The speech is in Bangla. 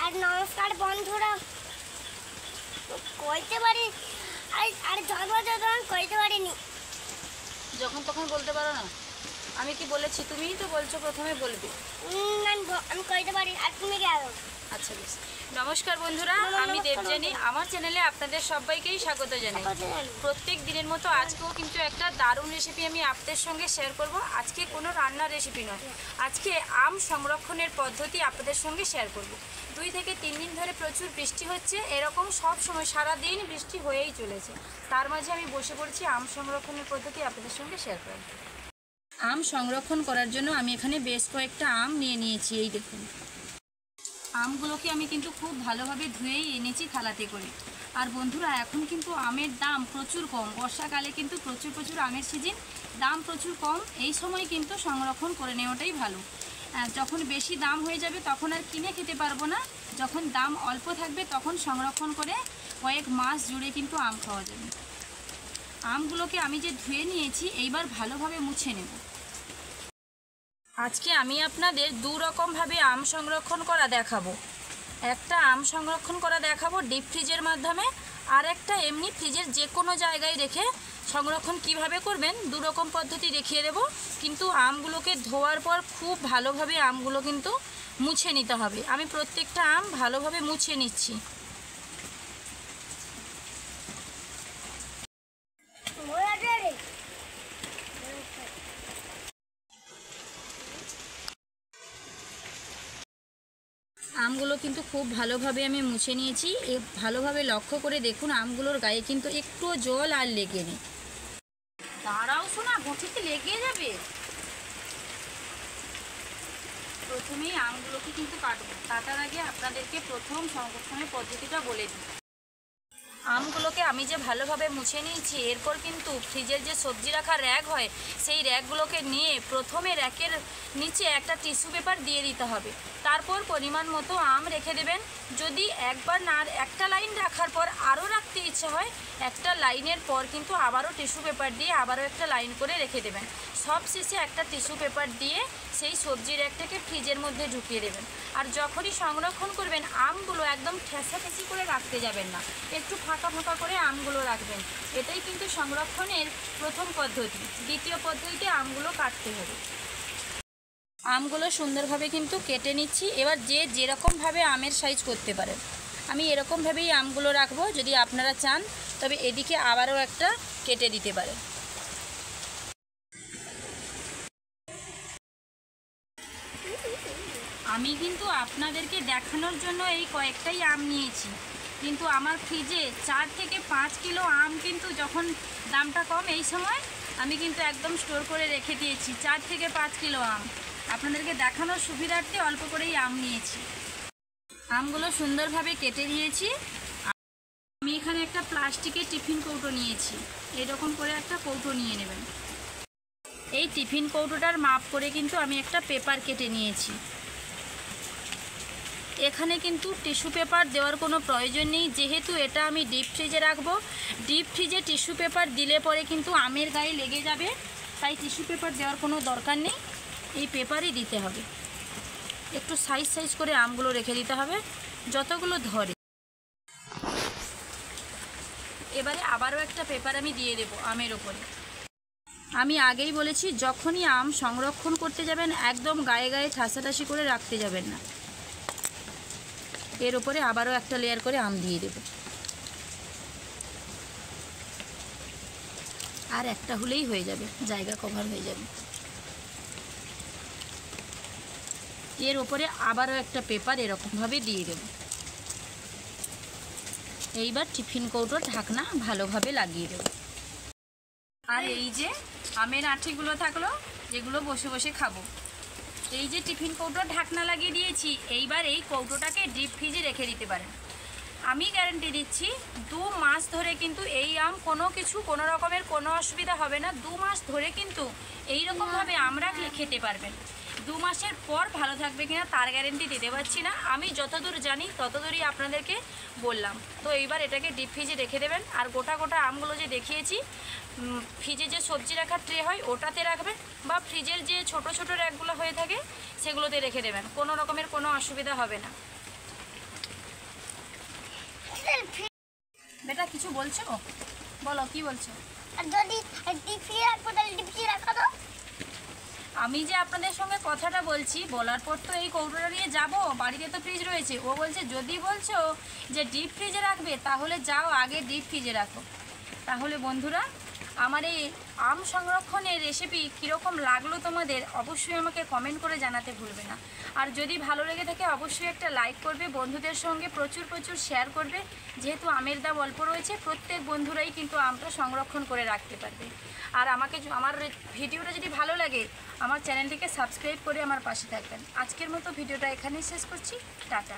আর নমস্কার বন্ধুরা, কইতে পারি আর জন্ম কইতে পারিনি, যখন তখন বলতে পারো না। আমি কি বলেছি? তুমিই তো বলছো প্রথমে বলবে। আমি কইতে পারি, আর তুমি কি আরো? আচ্ছা বেশ। নমস্কার বন্ধুরা, আমি দেবযানী। আমার চ্যানেলে আপনাদের সবাইকেই স্বাগত জানাই। প্রত্যেক দিনের মতো আজকেও কিন্তু একটা দারুণ রেসিপি আমি আপনাদের সঙ্গে শেয়ার করব। আজকে কোনো রান্নার রেসিপি নয়, আজকে আম সংরক্ষণের পদ্ধতি আপনাদের সঙ্গে শেয়ার করব। 2 থেকে 3 দিন ধরে প্রচুর বৃষ্টি হচ্ছে, এরকম সব সময় সারাদিন বৃষ্টি হয়েই চলেছে। তার মাঝে আমি বসে পড়ছি আম সংরক্ষণের পদ্ধতি আপনাদের সঙ্গে শেয়ার করব। আম সংরক্ষণ করার জন্য আমি এখানে বেশ কয়েকটা আম নিয়ে নিয়েছি। এই দেখুন, আমগুলোকে আমি কিন্তু খুব ভালোভাবে ধুয়েই এনেছি থালাতে করে। আর বন্ধুরা, এখন কিন্তু আমের দাম প্রচুর কম। বর্ষাকালে কিন্তু প্রচুর আমের সিজন, দাম প্রচুর কম। এই সময় কিন্তু সংরক্ষণ করে নেওয়াটাই ভালো। যখন বেশি দাম হয়ে যাবে তখন আর কিনে খেতে পারবো না। যখন দাম অল্প থাকবে তখন সংরক্ষণ করে কয়েক মাস জুড়ে কিন্তু আম খাওয়া যাবে। আমগুলোকে আমি যে ধুয়ে নিয়েছি, এইবার ভালোভাবে মুছে নেব। আজকে আমি আপনাদের 2 রকমভাবে আম সংরক্ষণ করা দেখাবো। একটা আম সংরক্ষণ করা দেখাবো ডিপ ফ্রিজের মাধ্যমে, আর একটা এমনি ফ্রিজের যে কোনো জায়গায় রেখে সংরক্ষণ কিভাবে করবেন, 2 রকম পদ্ধতি দেখিয়ে দেবো। কিন্তু আমগুলোকে ধোয়ার পর খুব ভালোভাবে আমগুলো কিন্তু মুছে নিতে হবে। আমি প্রত্যেকটা আম ভালোভাবে মুছে নিচ্ছি। আমগুলো কিন্তু খুব ভালোভাবে আমি মুছে নিয়েছি। ভালোভাবে লক্ষ্য করে দেখুন, আমগুলোর গায়ে কিন্তু একটুও জল আর লেগে নেই। দাঁড়াও শোনা, বটিতে লেগে যাবে। প্রথমেই আমগুলোকে কিন্তু কাটবো। কাটার আগে আপনাদেরকে প্রথম সংরক্ষণের পদ্ধতিটা বলে দিই। আমগুলোকে আমি যে ভালোভাবে মুছে নিয়েছি, এরপর কিন্তু ফ্রিজের যে সবজি রাখার র্যাক হয়, সেই র্যাকগুলোকে নিয়ে প্রথমে র্যাকের নিচে একটা টিস্যু পেপার দিয়ে দিতে হবে। তারপর পরিমাণ মতো আম রেখে দেবেন। যদি একবার না, একটা লাইন রাখার পর আরও রাখতে ইচ্ছা হয়, একটা লাইনের পর কিন্তু আবারও টিস্যু পেপার দিয়ে আবারও একটা লাইন করে রেখে দেবেন। সব শেষে একটা টিস্যু পেপার দিয়ে সেই সবজি র্যাকটাকে ফ্রিজের মধ্যে ঢুকিয়ে দেবেন। আর যখনই সংরক্ষণ করবেন, আমগুলো একদম ঠেসাঠেসি করে রাখতে যাবেন না, একটু ফাঁকা করে আমগুলো রাখবেন। এটাই কিন্তু সংরক্ষণের প্রথম পদ্ধতি। দ্বিতীয় পদ্ধতিতে আমগুলো কাটতে হবে। আমগুলো সুন্দরভাবে কিন্তু কেটে নিচ্ছি। এবার যে যেরকমভাবে আমের সাইজ করতে পারেন, আমি এরকমভাবেই আমগুলো রাখবো। যদি আপনারা চান তবে এদিকে আবারও একটা কেটে দিতে পারেন। আমি কিন্তু আপনাদেরকে দেখানোর জন্য এই কয়েকটাই আম নিয়েছি, কিন্তু আমার ফ্রিজে 4 থেকে 5 কিলো আম কিন্তু যখন দামটা কম, এই সময় আমি কিন্তু একদম স্টোর করে রেখে দিয়েছি। 4 থেকে 5 কিলো আম আপনাদেরকে দেখানোর সুবিধার্থে অল্প করেই আম নিয়েছি। আমগুলো সুন্দরভাবে কেটে নিয়েছি। আমি এখানে একটা প্লাস্টিকের টিফিন কৌটো নিয়েছি। এরকম করে একটা কৌটো নিয়ে নেবেন। এই টিফিন কৌটোটার মাপ করে কিন্তু আমি একটা পেপার কেটে নিয়েছি। এখানে কিন্তু টিস্যু পেপার দেওয়ার কোনো প্রয়োজন নেই, যেহেতু এটা আমি ডিপ ফ্রিজে রাখবো। ডিপ ফ্রিজে টিস্যু পেপার দিলে পরে কিন্তু আমের গায়ে লেগে যাবে, তাই টিস্যু পেপার দেওয়ার কোনো দরকার নেই। এই পেপারই দিতে হবে। একটু সাইজ করে আমগুলো রেখে দিতে হবে, যতগুলো ধরে। এবারে আবারও একটা পেপার আমি দিয়ে দেবো আমের ওপরে। আমি আগেই বলেছি, যখনই আম সংরক্ষণ করতে যাবেন একদম গায়ে ঠাসাঠাসি করে রাখতে যাবেন না। এর উপরে আবারও একটা লেয়ার করে আম দিয়ে দেব। আর একটা হলেই হয়ে যাবে, জায়গা কভার হয়ে যাবে। এর উপরে আবারও একটা পেপার এরকমভাবে দিয়ে দেব। এইবার টিফিন কৌটোর ঢাকনা ভালোভাবে লাগিয়ে দেব। আর এই যে আমের আঁটিগুলো থাকলো, যেগুলো বসে বসে খাবো, এই যে টিফিন কৌটোর ঢাকনা লাগিয়ে দিয়েছি। এইবার এই কৌটোটাকে ডিপ ফ্রিজে রেখে দিতে পারেন। আমি গ্যারান্টি দিচ্ছি 2 মাস ধরে কিন্তু এই আম কোনো রকমের কোনো অসুবিধা হবে না। 2 মাস ধরে কিন্তু এইরকমভাবে আম রাখলে খেতে পারবেন। 2 মাসের পর ভালো থাকবে কিনা তার গ্যারান্টি দিতে পারছি না, আমি যতদূর জানি ততদূরই আপনাদেরকে বললাম। তো এইবার এটাকে ডিপ ফ্রিজে রেখে দেবেন। আর গোটা আমগুলো যে দেখিয়েছি, ফ্রিজে যে সবজি রাখার ট্রে হয় ওটাতে রাখবেন, বা ফ্রিজের যে ছোট র্যাকগুলো হয়ে থাকে সেগুলোতে রেখে দেবেন। কোনো রকমের কোনো অসুবিধা হবে না। বেটা কিছু বলছো? বলো কি বলছো? আর যদি ডিপ ফ্রিজে রাখবো তাহলে ডিপ ফ্রিজে রাখা তো। আমি যে আপনাদের সঙ্গে কথাটা বলছি, বলার পর তো এই কৌটোটা নিয়ে যাবো, বাড়িতে তো ফ্রিজ রয়েছে। ও বলছে যদি বলছো যে ডিপ ফ্রিজে রাখবে তাহলে যাও আগে ডিপ ফ্রিজে রাখো। তাহলে বন্ধুরা, আমার এই আম সংরক্ষণের রেসিপি কীরকম লাগলো তোমাদের অবশ্যই আমাকে কমেন্ট করে জানাতে ভুলবে না। আর যদি ভালো লেগে থাকে অবশ্যই একটা লাইক করবে, বন্ধুদের সঙ্গে প্রচুর প্রচুর শেয়ার করবে। যেহেতু আমের দাম অল্প রয়েছে, প্রত্যেক বন্ধুরাই কিন্তু আমটা সংরক্ষণ করে রাখতে পারবে। আর আমার ভিডিওটা যদি ভালো লাগে আমার চ্যানেলটিকে সাবস্ক্রাইব করে আমার পাশে থাকবেন। আজকের মতো ভিডিওটা এখানেই শেষ করছি। টাটা।